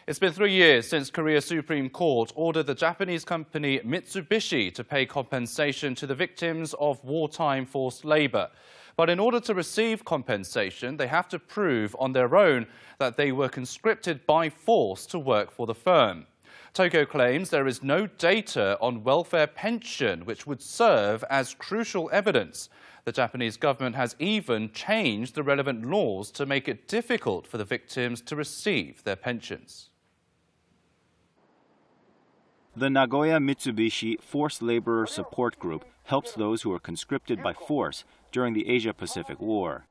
It's been 3 years since Korea's Supreme Court ordered the Japanese company Mitsubishi to pay compensation to the victims of wartime forced labor. But in order to receive compensation, they have to prove on their own that they were conscripted by force to work for the firm. Tokyo claims there is no data on welfare pension, which would serve as crucial evidence. The Japanese government has even changed the relevant laws to make it difficult for the victims to receive their pensions. The Nagoya Mitsubishi Forced Laborer Support Group helps those who are conscripted by force during the Asia-Pacific War.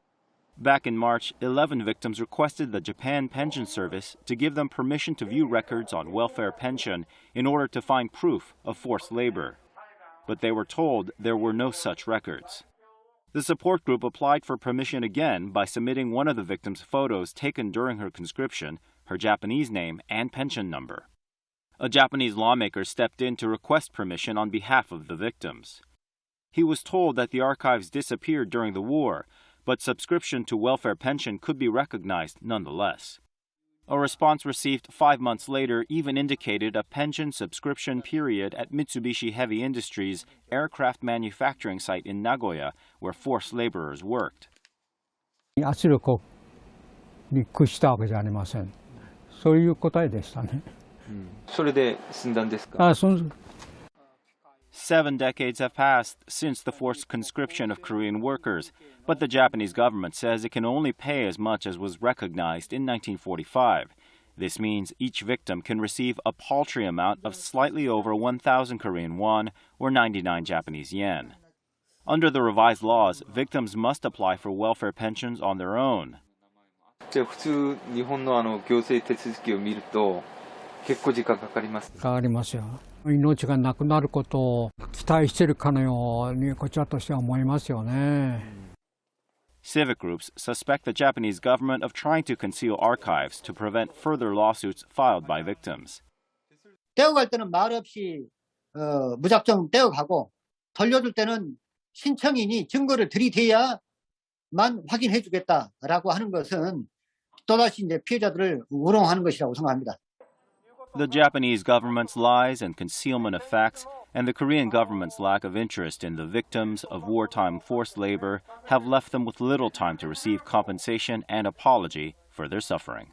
Back in March, 11 victims requested the Japan Pension Service to give them permission to view records on welfare pension in order to find proof of forced labor. But they were told there were no such records. The support group applied for permission again by submitting one of the victims' photos taken during her conscription, her Japanese name, and pension number. A Japanese lawmaker stepped in to request permission on behalf of the victims. He was told that the archives disappeared during the war, but subscription to welfare pension could be recognized nonetheless. A response received 5 months later even indicated a pension subscription period at Mitsubishi Heavy Industries' aircraft manufacturing site in Nagoya, where forced laborers worked. 圧力をびっくりしたわけじゃありません。そういう答えでしたね。それで済んだんですか? 7 decades have passed since the forced conscription of Korean workers, but the Japanese government says it can only pay as much as was recognized in 1945. This means each victim can receive a paltry amount of slightly over 1,000 Korean won, or 99 Japanese yen. Under the revised laws, victims must apply for welfare pensions on their own. 普通日本の行政手続きを見ると結構時間かかります。かかりますよ。命がなくなることを期待しているかのようにこちらとしては思いますよね。 Civic groups suspect the Japanese government of trying to conceal archives to prevent further lawsuits filed by victims. 떼어갈 때는 말 없이 무작정 떼어가고 돌려줄 때는 신청인이 증거를 들이대야만 확인해 주겠다라고 하는 것은 또다시 이제 피해자들을 우롱하는 것이라고 생각합니다. The Japanese government's lies and concealment of facts and the Korean government's lack of interest in the victims of wartime forced labor have left them with little time to receive compensation and apology for their suffering.